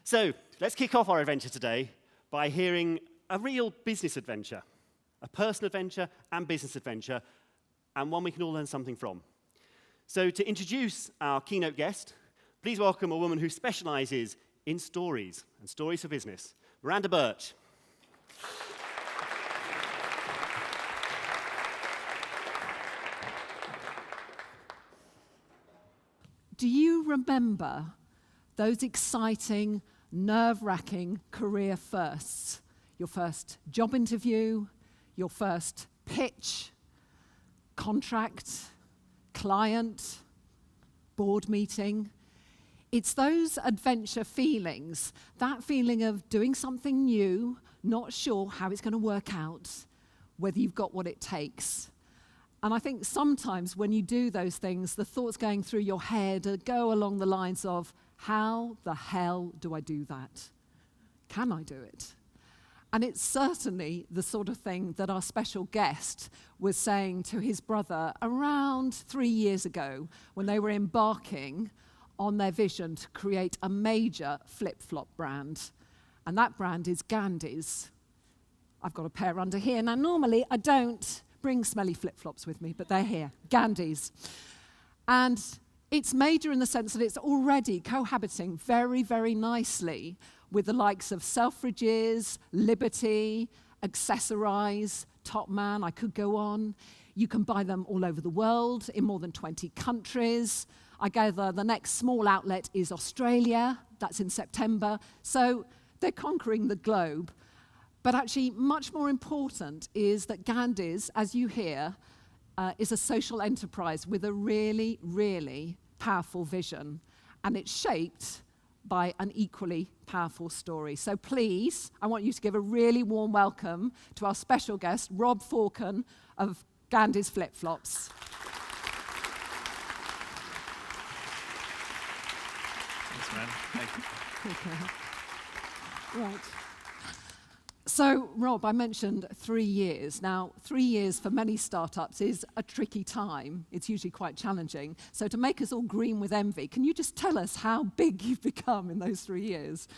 So let's kick off our adventure today by hearing a real business adventure, a personal adventure and business adventure, and one we can all learn something from. So to introduce our keynote guest, please welcome a woman who specializes in stories and stories for business, Miranda Birch. Do you remember those exciting, nerve-wracking career firsts? Your first job interview, your first pitch, contract, client, board meeting. It's those adventure feelings, that feeling of doing something new, not sure how it's going to work out, whether you've got what it takes. And I think sometimes when you do those things, the thoughts going through your head go along the lines of, how the hell do I do that? Can I do it? And it's certainly the sort of thing that our special guest was saying to his brother around 3 years ago when they were embarking on their vision to create a major flip-flop brand. And that brand is Gandys. I've got a pair under here. Now, normally I don't bring smelly flip-flops with me, but they're here, Gandys. And it's major in the sense that it's already cohabiting very, very nicely with the likes of Selfridges, Liberty, Accessorize, Topman, I could go on. You can buy them all over the world in more than 20 countries. I gather the next small outlet is Australia, that's in September. So they're conquering the globe. But actually, much more important is that Gandys, as you hear, is a social enterprise with a really, really powerful vision. And it's shaped by an equally powerful story. So please, I want you to give a really warm welcome to our special guest, Rob Forkan of Gandys Flipflops. Thanks, man. Thank you. Okay. Right. So, Rob, I mentioned 3 years. Now, 3 years for many startups is a tricky time. It's usually quite challenging. So to make us all green with envy, can you just tell us how big you've become in those 3 years?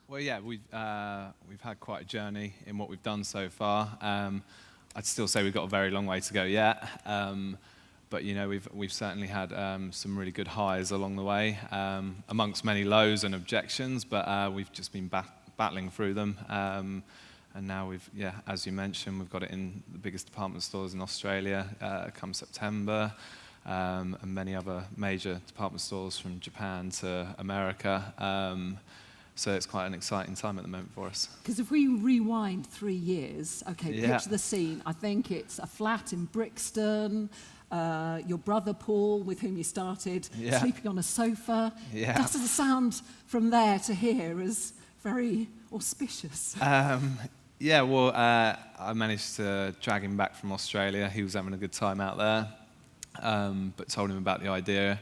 Well, yeah, we've had quite a journey in what we've done so far. I'd still say we've got a very long way to go yet. But you know, we've certainly had some really good highs along the way, amongst many lows and objections. But we've just been battling through them, and now as you mentioned, we've got it in the biggest department stores in Australia come September, and many other major department stores from Japan to America. So it's quite an exciting time at the moment for us. Because if we rewind 3 years, okay, picture the scene. I think it's a flat in Brixton. Your brother Paul, with whom you started, sleeping on a sofa. Yeah. Doesn't sound from there to here as very auspicious. Well, I managed to drag him back from Australia. He was having a good time out there, but told him about the idea,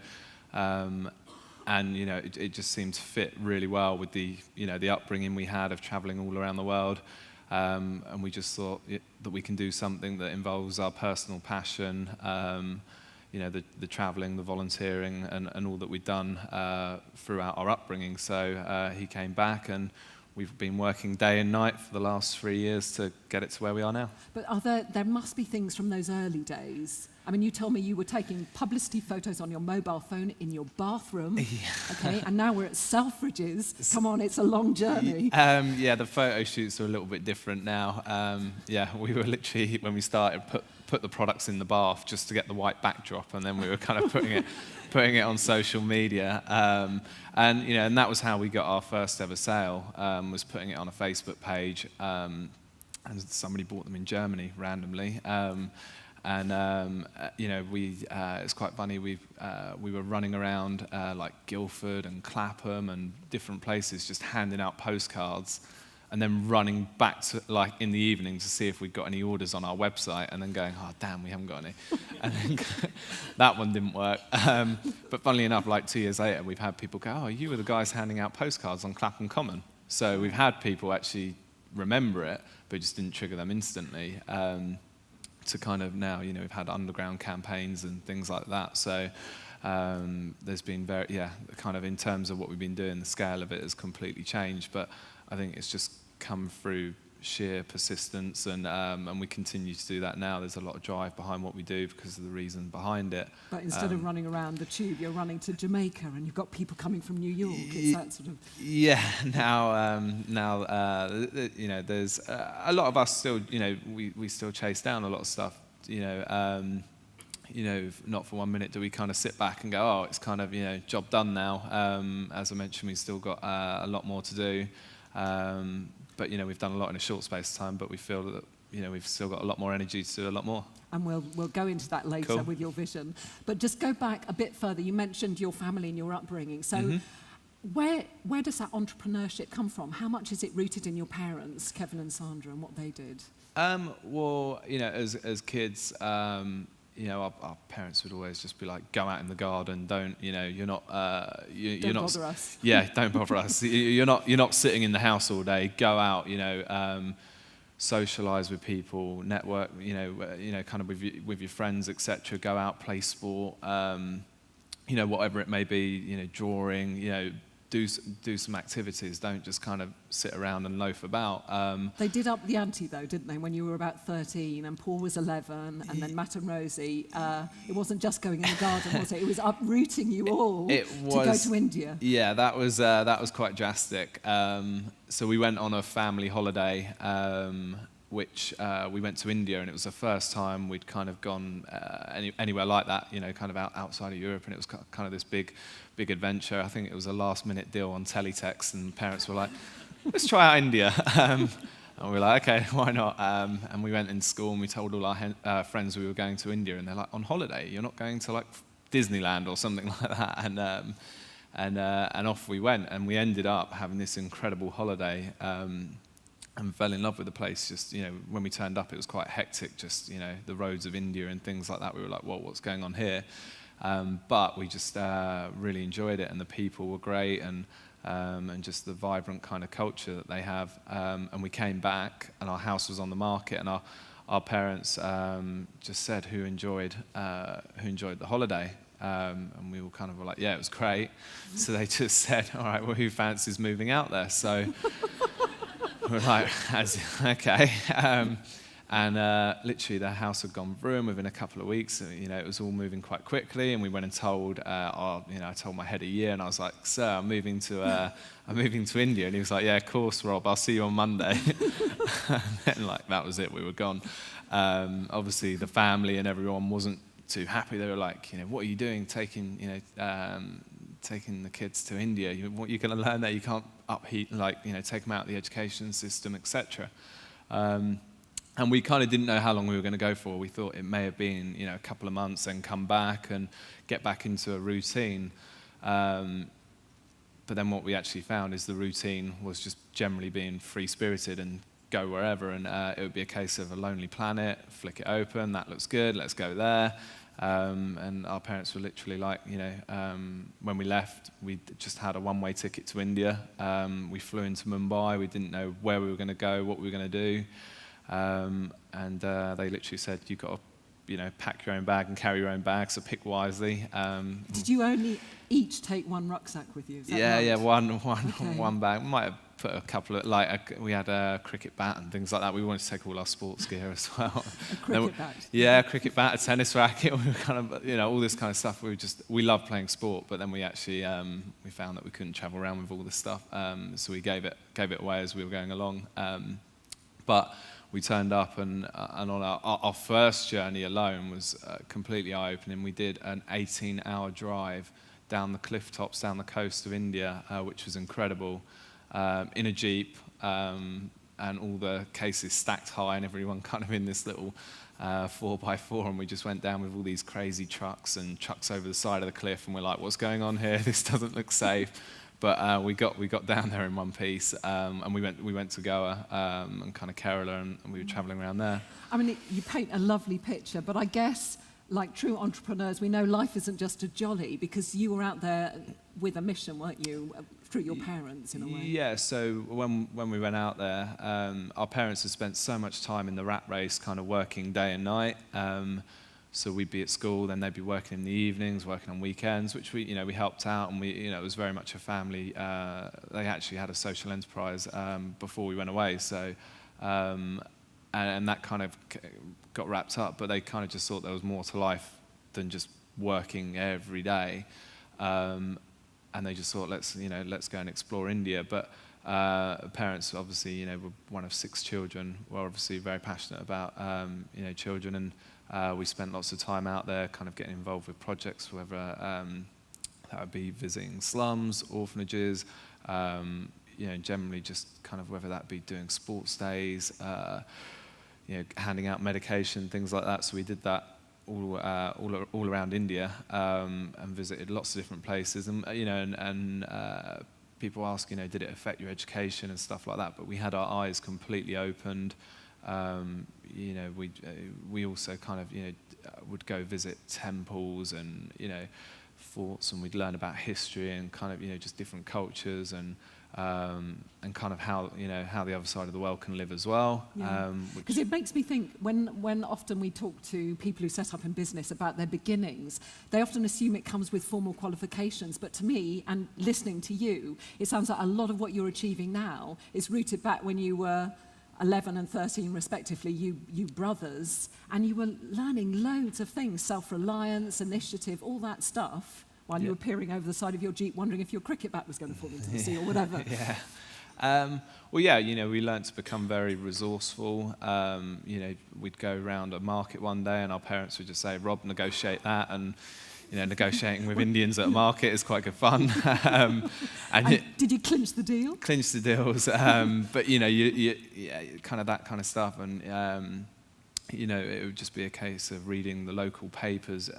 and you know, it just seemed to fit really well with the upbringing we had of traveling all around the world, and we just thought that we can do something that involves our personal passion. The traveling, the volunteering, and all that we've done throughout our upbringing. So he came back, and we've been working day and night for the last 3 years to get it to where we are now. But there must be things from those early days. I mean, you told me you were taking publicity photos on your mobile phone in your bathroom, okay? And now we're at Selfridges. Come on, it's a long journey. The photo shoots are a little bit different now. We were literally, when we started, put the products in the bath just to get the white backdrop, and then we were kind of putting it on social media. And that was how we got our first ever sale, was putting it on a Facebook page, and somebody bought them in Germany randomly. It's quite funny. We were running around like Guildford and Clapham and different places, just handing out postcards, and then running back to, like, in the evening to see if we'd got any orders on our website, and then going, oh damn, we haven't got any. And then that one didn't work. But funnily enough, like 2 years later, we've had people go, oh, you were the guys handing out postcards on Clapham Common. So we've had people actually remember it, but it just didn't trigger them instantly. To kind of now, we've had underground campaigns and things like that. So There's been kind of in terms of what we've been doing, the scale of it has completely changed. But I think it's just come through sheer persistence, and we continue to do that now. There's a lot of drive behind what we do because of the reason behind it. But instead of running around the tube, you're running to Jamaica, and you've got people coming from New York. It's that sort of... Yeah, now you know, there's a lot of us still, you know, we still chase down a lot of stuff, you know, not for 1 minute do we kind of sit back and go, oh, it's kind of, you know, job done now. As I mentioned, we've still got a lot more to do. But, you know, we've done a lot in a short space of time, but we feel that, you know, we've still got a lot more energy to do a lot more. And we'll go into that later Cool. with your vision. But just go back a bit further. You mentioned your family and your upbringing. So where does that entrepreneurship come from? How much is it rooted in your parents, Kevin and Sandra, and what they did? Well, you know, as kids, you know, our parents would always just be like, go out in the garden, don't, you know, you're not, you're not, bother us. Yeah, don't bother us. You're not sitting in the house all day. Go out, you know, socialise with people, network, you know, kind of with your friends, etc. Go out, play sport, you know, whatever it may be, you know, drawing, you know, do some activities. Don't just kind of sit around and loaf about. They did up the ante, though, didn't they, when you were about 13 and Paul was 11 and then Matt and Rosie? It wasn't just going in the garden, was it? It was uprooting you all to go to India. Yeah, that was quite drastic. So we went on a family holiday, which we went to India, and it was the first time we'd kind of gone anywhere like that, you know, kind of outside of Europe, and it was kind of this big adventure. I think it was a last-minute deal on teletext, and parents were like, let's try out India. And we were like, okay, why not? And we went in school, and we told all our friends we were going to India, and they're like, on holiday? You're not going to, like, Disneyland or something like that? And off we went, and we ended up having this incredible holiday, and fell in love with the place. Just, you know, when we turned up, it was quite hectic, just, you know, the roads of India and things like that. We were like, whoa, what's going on here? But we just really enjoyed it, and the people were great, and just the vibrant kind of culture that they have. And we came back, and our house was on the market, and our parents just said who enjoyed the holiday. And we all kind of were like, yeah, it was great. So they just said, all right, well, who fancies moving out there? So we're like, okay. And literally the house had gone through, and within a couple of weeks, you know, it was all moving quite quickly. And we went and told, I told my head a year, and I was like, sir, I'm moving to India. And he was like, yeah, of course, Rob, I'll see you on Monday. And like, that was it, we were gone. Obviously the family and everyone wasn't too happy. They were like, you know, what are you doing taking the kids to India? What you're going to learn there? You can't upheat, like, you know, take them out of the education system, etc. And we kind of didn't know how long we were going to go for. We thought it may have been, you know, a couple of months and come back and get back into a routine. But then what we actually found is the routine was just generally being free-spirited and go wherever. And it would be a case of a lonely planet, flick it open, that looks good, let's go there. And our parents were literally like, you know, when we left, we just had a one-way ticket to India. We flew into Mumbai. We didn't know where we were going to go, what we were going to do. And they literally said, you've got to, you know, pack your own bag and carry your own bag, so pick wisely. Did you only each take one rucksack with you? Is that right? Yeah, one bag. We might have put a couple of, like, we had a cricket bat and things like that. We wanted to take all our sports gear as well. A cricket bat? Yeah, a cricket bat, a tennis racket. We were kind of, you know, all this kind of stuff. We loved playing sport, but then we actually, we found that we couldn't travel around with all this stuff. So we gave it away as we were going along. But we turned up, and on our first journey alone was completely eye-opening. We did an 18-hour drive down the cliff tops, down the coast of India, which was incredible, in a Jeep, and all the cases stacked high, and everyone kind of in this little 4x4, and we just went down with all these crazy trucks over the side of the cliff, and we're like, what's going on here? This doesn't look safe. But we got down there in one piece, and we went to Goa and kind of Kerala, and we were travelling around there. I mean, you paint a lovely picture, but I guess, like true entrepreneurs, we know life isn't just a jolly, because you were out there with a mission, weren't you, through your parents in a way? Yeah. So when we went out there, our parents had spent so much time in the rat race, kind of working day and night. So we'd be at school, then they'd be working in the evenings, working on weekends, which we helped out, and it was very much a family. They actually had a social enterprise before we went away, so and that kind of got wrapped up. But they kind of just thought there was more to life than just working every day, and they just thought let's go and explore India. But parents obviously were one of 6 children, were obviously very passionate about children, and we spent lots of time out there kind of getting involved with projects, whether that would be visiting slums, orphanages, generally just kind of whether that be doing sports days, handing out medication, things like that. So we did that all around India, and visited lots of different places, and people ask, did it affect your education and stuff like that? But we had our eyes completely opened. We also kind of would go visit temples and forts, and we'd learn about history and kind of just different cultures and kind of how the other side of the world can live as well. Because it makes me think when often we talk to people who set up in business about their beginnings, they often assume it comes with formal qualifications. But to me, and listening to you, it sounds like a lot of what you're achieving now is rooted back when you were 11 and 13 respectively, you brothers, and you were learning loads of things, self-reliance, initiative, all that stuff, while you were peering over the side of your Jeep wondering if your cricket bat was going to fall into the sea or whatever. We learned to become very resourceful. We'd go around a market one day and our parents would just say, Rob, negotiate that, and negotiating with Indians at a market is quite good fun. And did you clinch the deal? Clinch the deals, but kind of that kind of stuff, and it would just be a case of reading the local papers.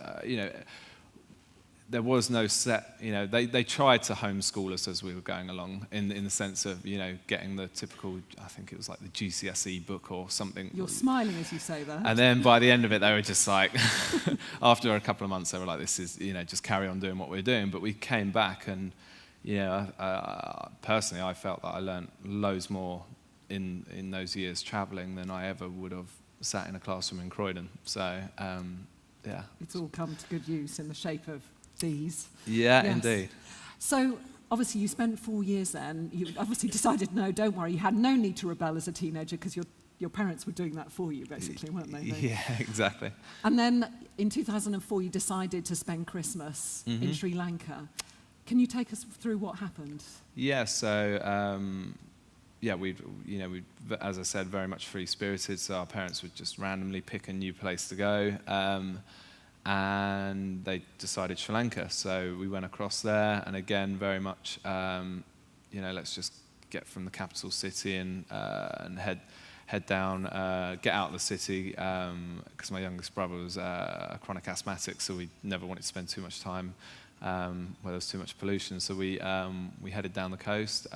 There was no set, they tried to homeschool us as we were going along in the sense of, getting the typical, I think it was like the GCSE book or something. You're smiling as you say that. And then by the end of it, they were just like, after a couple of months, they were like, this is, just carry on doing what we're doing. But we came back and, personally, I felt that I learned loads more in those years traveling than I ever would have sat in a classroom in Croydon. So, It's all come to good use in the shape of these. Yeah, yes. Indeed. So obviously you spent 4 years there, and you obviously decided, no, don't worry, you had no need to rebel as a teenager because your parents were doing that for you, basically, weren't they? Yeah, exactly. And then in 2004 you decided to spend Christmas in Sri Lanka. Can you take us through what happened? Yeah, so we as I said, very much free-spirited, so our parents would just randomly pick a new place to go. And they decided Sri Lanka, so we went across there, and again, very much, let's just get from the capital city and head down, get out of the city, because my youngest brother was a chronic asthmatic, so we never wanted to spend too much time where there was too much pollution. So we headed down the coast.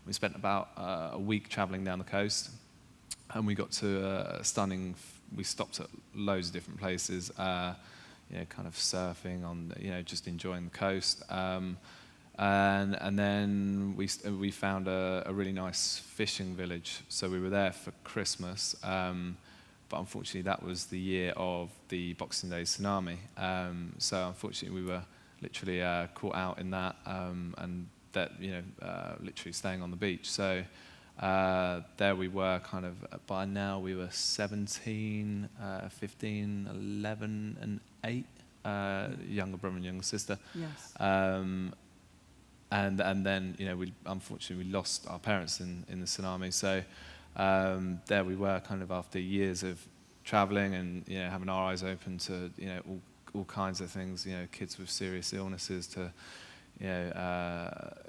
We spent about a week traveling down the coast, and we got to a stunning. We stopped at loads of different places, kind of surfing on, just enjoying the coast. And then we found a really nice fishing village. So we were there for Christmas, but unfortunately that was the year of the Boxing Day tsunami. So unfortunately we were literally caught out in that, and that literally staying on the beach. So. There we were kind of, by now we were 17, 15, 11 and 8, younger brother and younger sister. Yes. And then, unfortunately we lost our parents in the tsunami. So there we were kind of after years of traveling and, having our eyes open to, all kinds of things, kids with serious illnesses to,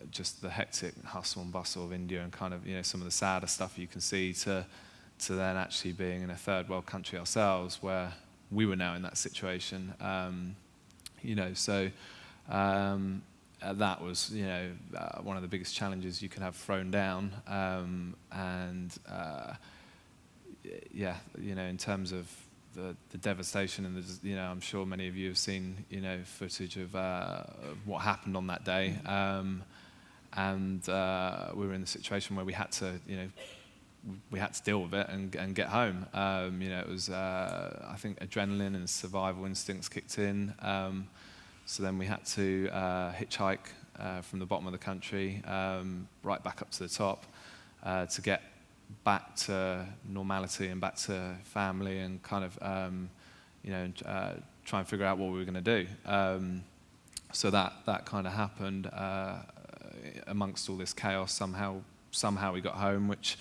just the hectic hustle and bustle of India and kind of, some of the sadder stuff you can see to then actually being in a third world country ourselves where we were now in that situation. So that was, one of the biggest challenges you can have thrown down. In terms of the devastation and I'm sure many of you have seen footage of what happened on that day, and we were in the situation where we had to we had to deal with it and get home. It was, I think, adrenaline and survival instincts kicked in. So then we had to hitchhike from the bottom of the country right back up to the top to get back to normality and back to family and kind of, try and figure out what we were going to do. So that kind of happened amongst all this chaos. Somehow we got home, which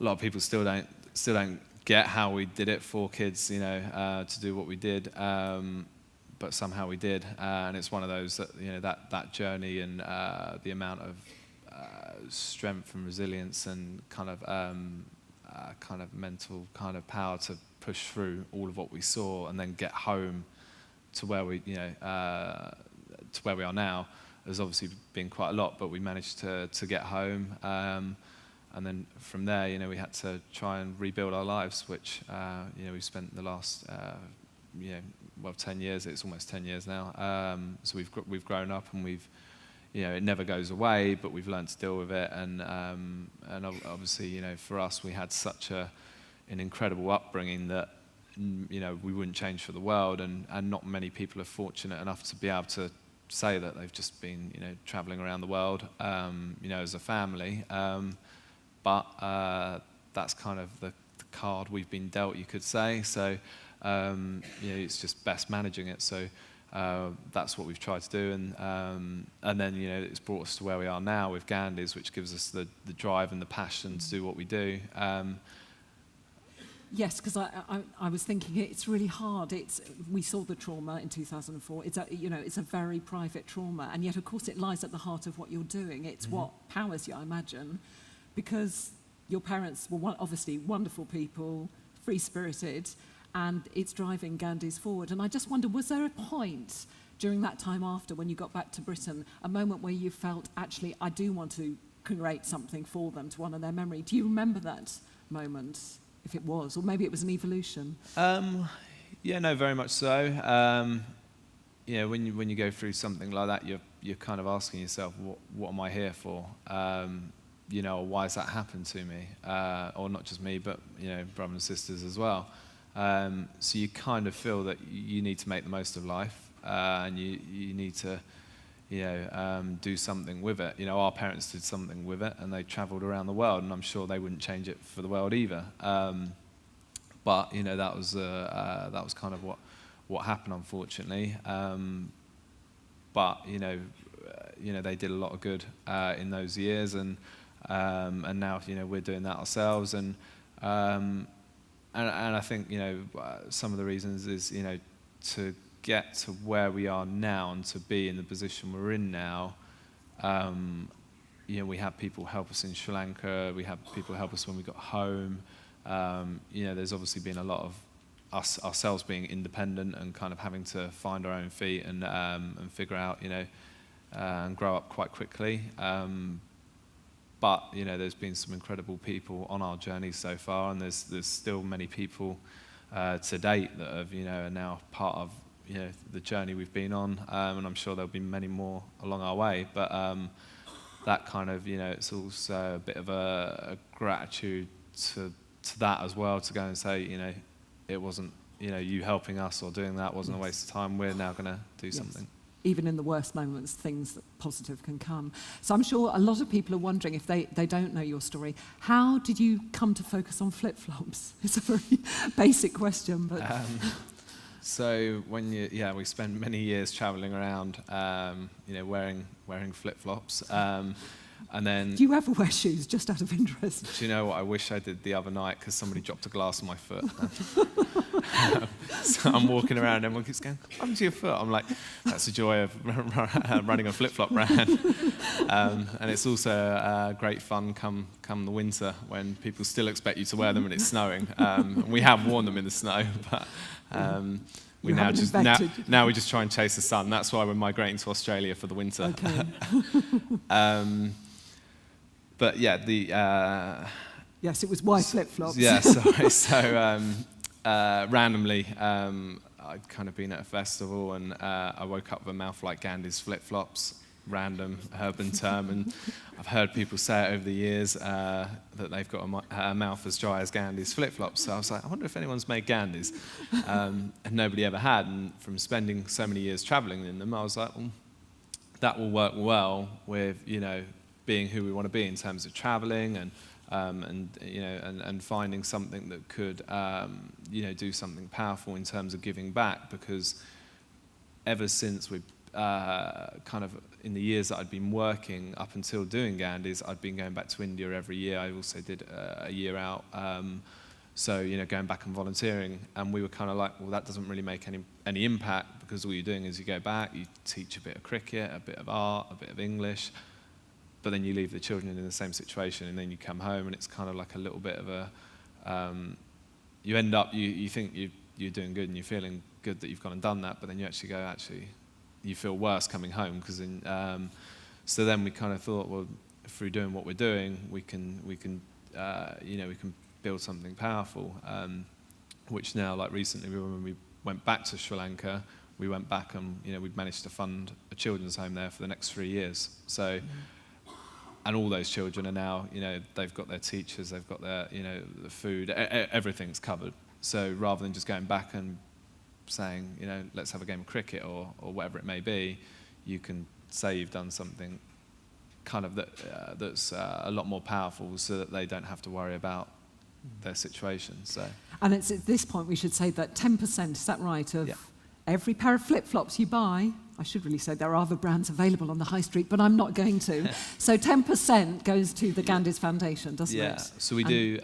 a lot of people still don't get how we did it, 4 kids, to do what we did. But somehow we did, and it's one of those that that journey and the amount of strength and resilience and kind of mental kind of power to push through all of what we saw and then get home to where we to where we are now has obviously been quite a lot, but we managed to get home, and then from there we had to try and rebuild our lives, which we've spent the last 10 years. It's almost 10 years now. So we've grown up, and we've it never goes away, but we've learned to deal with it. And obviously, for us, we had such an incredible upbringing that we wouldn't change for the world. And not many people are fortunate enough to be able to say that they've just been traveling around the world, as a family. But that's kind of the card we've been dealt, you could say. So it's just best managing it. So that's what we've tried to do, and then it's brought us to where we are now with Gandys, which gives us the drive and the passion to do what we do. Yes, because I was thinking it's really hard. We saw the trauma in 2004. It's a very private trauma, and yet of course it lies at the heart of what you're doing. It's what powers you, I imagine, because your parents were obviously wonderful people, free-spirited, and it's driving Gandys forward. And I just wonder, was there a point during that time after, when you got back to Britain, a moment where you felt, actually, I do want to create something for them to honour their memory? Do you remember that moment, if it was? Or maybe it was an evolution? Yeah, no, very much so. When you go through something like that, you're kind of asking yourself, what am I here for? Why has that happened to me? Or not just me, but brothers and sisters as well. So you kind of feel that you need to make the most of life, and you need to, do something with it. Our parents did something with it, and they travelled around the world, and I'm sure they wouldn't change it for the world either. But that was kind of what happened, unfortunately. But they did a lot of good in those years, and now we're doing that ourselves, and I think some of the reasons is to get to where we are now and to be in the position we're in now. We had people help us in Sri Lanka. We had people help us when we got home. There's obviously been a lot of us ourselves being independent and kind of having to find our own feet and figure out and grow up quite quickly. But there's been some incredible people on our journey so far, and there's still many people to date that have are now part of the journey we've been on, and I'm sure there'll be many more along our way. But that kind of it's also a bit of a gratitude to that as well, to go and say it wasn't you helping us or doing that wasn't a waste of time. We're now going to do something. Even in the worst moments, things that positive can come. So I'm sure a lot of people are wondering, if they don't know your story, how did you come to focus on flip-flops? It's a very basic question, but... So when we spent many years travelling around, wearing flip-flops, and then... Do you ever wear shoes, just out of interest? Do you know what I wish I did the other night, because somebody dropped a glass on my foot. So I'm walking around and everyone keeps going, what happened to your foot? I'm like, that's the joy of running a flip-flop brand. And it's also great fun come the winter, when people still expect you to wear them and it's snowing. And we have worn them in the snow, but we now we just try and chase the sun. That's why we're migrating to Australia for the winter. Okay. But yeah, yes, it was white flip-flops. Yeah, sorry. So randomly, I'd kind of been at a festival, and I woke up with a mouth like Gandys Flipflops, random urban term, and I've heard people say it over the years that they've got a mouth as dry as Gandys Flipflops. So I was like, I wonder if anyone's made Gandys, and nobody ever had. And from spending so many years travelling in them, I was like, well, that will work well with, you know, being who we want to be in terms of travelling and finding something that could, you know, do something powerful in terms of giving back. Because ever since we kind of in the years that I'd been working up until doing Gandys, I'd been going back to India every year. I also did a year out. So, you know, going back and volunteering, and we were kind of like, well, that doesn't really make any impact, because all you're doing is you go back, you teach a bit of cricket, a bit of art, a bit of English, but then you leave the children in the same situation, and then you come home, and it's kind of like a little bit of a, you end up, you think you're doing good and you're feeling good that you've gone and done that, but then you actually go, you feel worse coming home, because so then we kind of thought, well, through doing what we're doing, we can build something powerful, which now, like recently, when we went back to Sri Lanka, we went back and, you know, we'd managed to fund a children's home there for the next 3 years. So, and all those children are now, you know, they've got their teachers, they've got their, you know, the food, everything's covered. So rather than just going back and saying, you know, let's have a game of cricket or whatever it may be, you can say you've done something kind of that's a lot more powerful, so that they don't have to worry about their situation. So, and it's at this point we should say that 10%, is that right, of every pair of flip-flops you buy, I should really say there are other brands available on the high street, but I'm not going to. So 10% goes to the Gandys Foundation, doesn't it? Yeah, so we do,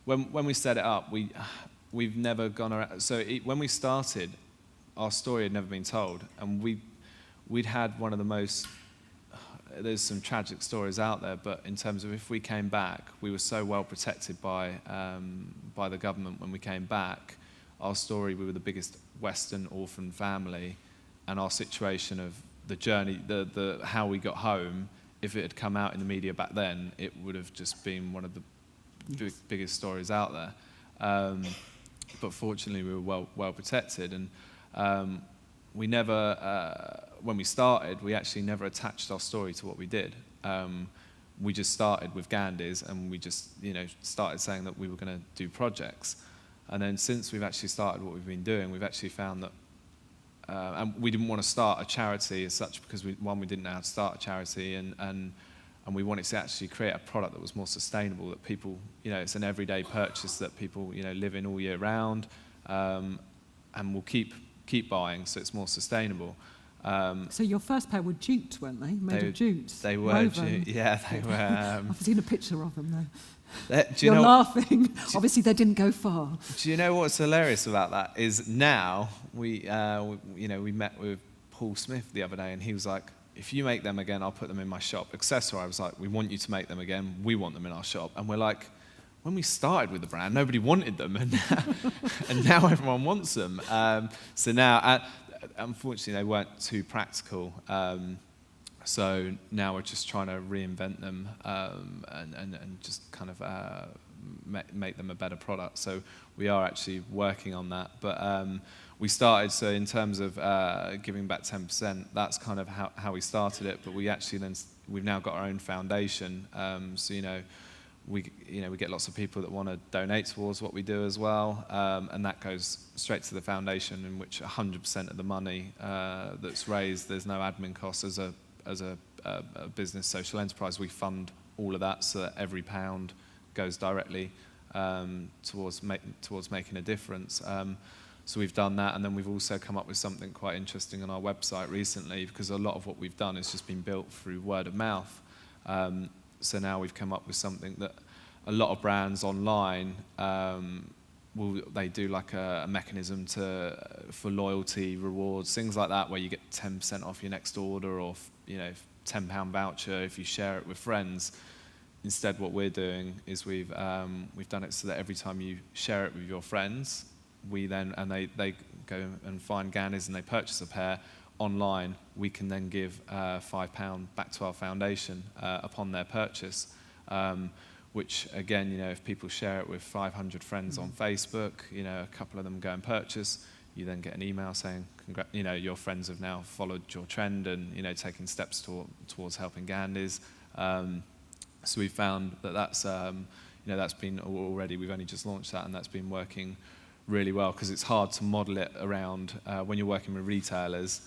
when we set it up, we've never gone around, so when we started, our story had never been told, and we'd had one of the most, there's some tragic stories out there, but in terms of if we came back, we were so well protected by the government when we came back. Our story, we were the biggest Western orphan family, and our situation of the journey, the how we got home, if it had come out in the media back then, it would have just been one of the biggest stories out there. But fortunately, we were well protected, and we never, when we started, we actually never attached our story to what we did. We just started with Gandys, and we just, you know, started saying that we were going to do projects. And then since we've actually started what we've been doing, we've actually found that, and we didn't want to start a charity as such, because we didn't know how to start a charity, and we wanted to actually create a product that was more sustainable, that people, you know, it's an everyday purchase that people, you know, live in all year round, and will keep buying, so it's more sustainable. So your first pair were jute, weren't they? Made of jute. They were jute, yeah, they were. I've seen a picture of them, though. You're laughing. Obviously, they didn't go far. Do you know what's hilarious about that? Is now, we met with Paul Smith the other day, and he was like, if you make them again, I'll put them in my shop. Accessor, I was like, we want you to make them again. We want them in our shop. And we're like, when we started with the brand, nobody wanted them, and now everyone wants them. So now, unfortunately, they weren't too practical. So now we're just trying to reinvent them and just kind of make them a better product. So we are actually working on that. But we started, so in terms of giving back 10%, that's kind of how we started it. But we actually we've now got our own foundation. So, you know, we get lots of people that want to donate towards what we do as well, and that goes straight to the foundation, in which 100% of the money that's raised, there's no admin costs as a business social enterprise. We fund all of that, so that every pound goes directly towards making a difference. So we've done that, and then we've also come up with something quite interesting on our website recently, because a lot of what we've done has just been built through word of mouth. So now we've come up with something that a lot of brands online they do like a mechanism for loyalty, rewards, things like that, where you get 10% off your next order, or, you know, £10 voucher if you share it with friends. Instead, what we're doing is we've done it so that every time you share it with your friends, they go and find Gandys and they purchase a pair online, we can then give £5 back to our foundation upon their purchase, which again, you know, if people share it with 500 friends on Facebook, you know, a couple of them go and purchase, you then get an email saying, your friends have now followed your trend and, taking steps towards helping Gandys. So we found that that's been already, we've only just launched that, and that's been working really well, because it's hard to model it around when you're working with retailers.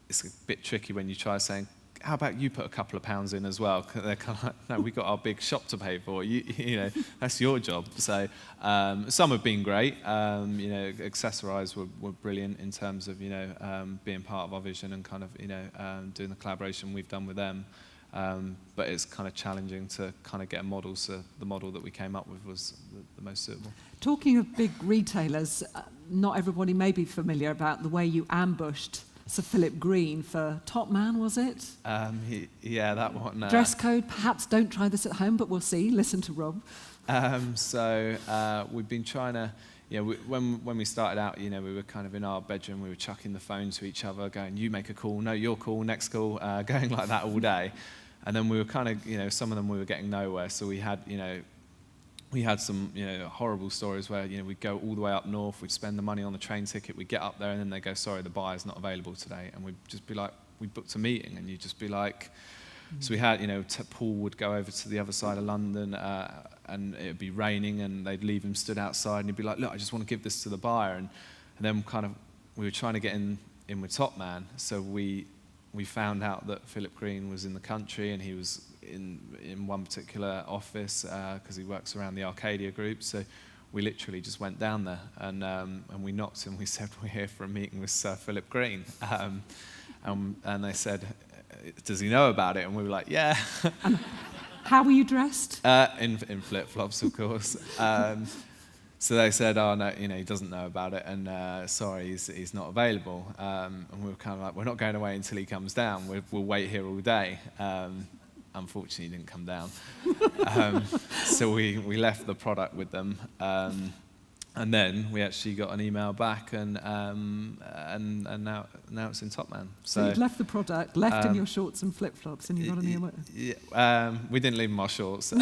It's a bit tricky when you try saying, how about you put a couple of pounds in as well? They're kind of like, no, we've got our big shop to pay for. That's your job. So some have been great. Accessorize were brilliant in terms of, being part of our vision and kind of, doing the collaboration we've done with them. But it's kind of challenging to kind of get a model. So the model that we came up with was the most suitable. Talking of big retailers, not everybody may be familiar about the way you ambushed Sir Philip Green for Top Man, was it? Yeah, that one. Dress code, perhaps don't try this at home, but we'll see. Listen to Rob. So we've been trying to, when we started out, we were kind of in our bedroom, we were chucking the phone to each other, going, you make a call, no, you're cool, next call, going like that all day. And then we were kind of, some of them we were getting nowhere. So we had some, horrible stories where, we'd go all the way up north, we'd spend the money on the train ticket, we'd get up there, and then they go, sorry, the buyer's not available today. And we'd just be like, we booked a meeting, and you'd just be like, so we had, Paul would go over to the other side of London, and it'd be raining, and they'd leave him stood outside, and he'd be like, look, I just want to give this to the buyer. And then kind of, we were trying to get in with Top Man, so we found out that Philip Green was in the country, and he was in one particular office because he works around the Arcadia group. So we literally just went down there and we knocked and we said, we're here for a meeting with Sir Philip Green. And they said, does he know about it? And we were like, yeah. How were you dressed? In flip-flops, of course. So they said, oh, no, he doesn't know about it, and sorry, he's not available. And we were kind of like, we're not going away until he comes down. We'll wait here all day. Unfortunately, he didn't come down. So we left the product with them. And then we actually got an email back, and now it's in Top Man. So you'd left the product, left in your shorts and flip-flops, and you got an email. Yeah, we didn't leave him our shorts,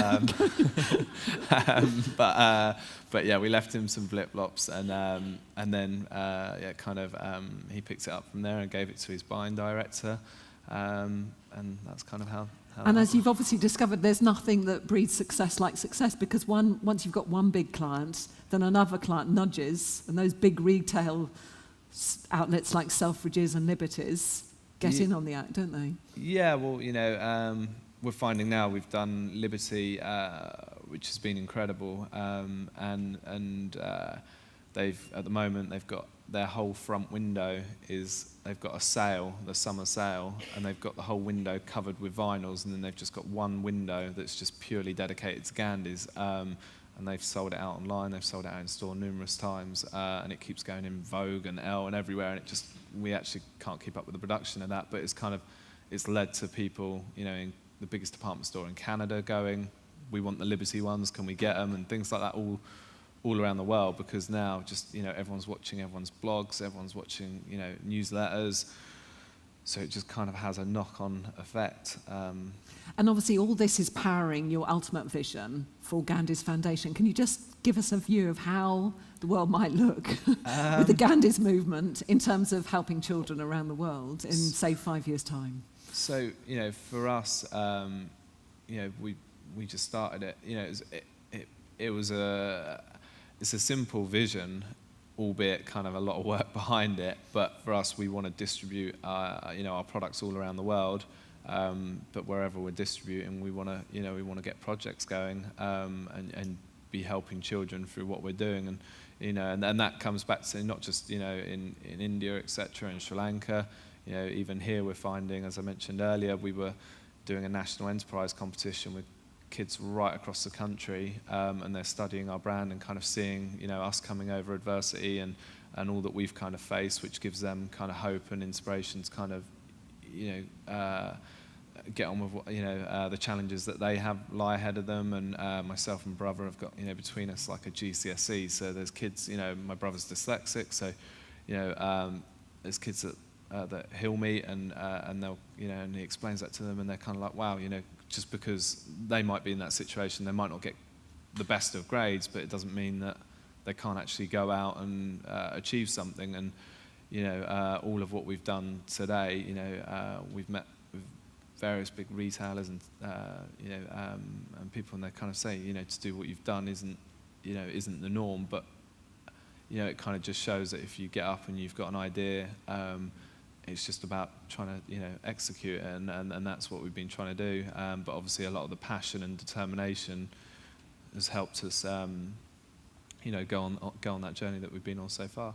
but yeah, we left him some flip-flops, and then he picked it up from there and gave it to his buying director, and that's kind of how. And as you've obviously discovered, there's nothing that breeds success like success, because once you've got one big client, then another client nudges, and those big retail outlets like Selfridges and Liberties get in on the act, don't they? Yeah, well, we're finding now we've done Liberty, which has been incredible, and at the moment they've got their whole front window they've got a sale, the summer sale, and they've got the whole window covered with vinyls, and then they've just got one window that's just purely dedicated to Gandys, and they've sold it out online, they've sold it out in store numerous times, and it keeps going in Vogue and Elle and everywhere, and we actually can't keep up with the production of that, but it's led to people, in the biggest department store in Canada going, we want the Liberty ones, can we get them, and things like that all around the world, because now just, everyone's watching everyone's blogs, everyone's watching, newsletters, so it just kind of has a knock-on effect. And obviously all this is powering your ultimate vision for Gandys Foundation. Can you just give us a view of how the world might look with the Gandys movement in terms of helping children around the world in, say, 5 years' time? So, for us, we just started it. It's a simple vision, albeit kind of a lot of work behind it. But for us, we want to distribute, our products all around the world. But wherever we're distributing, we want to get projects going and be helping children through what we're doing. And that comes back to not just in India, etc., and Sri Lanka. Even here, we're finding, as I mentioned earlier, we were doing a national enterprise competition with kids right across the country, and they're studying our brand and kind of seeing, us coming over adversity and all that we've kind of faced, which gives them kind of hope and inspiration to kind of, get on with what, the challenges that they have lie ahead of them. And myself and brother have got, between us like a GCSE. So there's kids, my brother's dyslexic, so there's kids that he'll meet and they'll, and he explains that to them, and they're kind of like, wow, just because they might be in that situation, they might not get the best of grades, but it doesn't mean that they can't actually go out and achieve something. And all of what we've done today, we've met with various big retailers and and people, and they kind of say, to do what you've done isn't the norm, but it kind of just shows that if you get up and you've got an idea, it's just about trying to execute it, and that's what we've been trying to do. But obviously, a lot of the passion and determination has helped us, go on that journey that we've been on so far.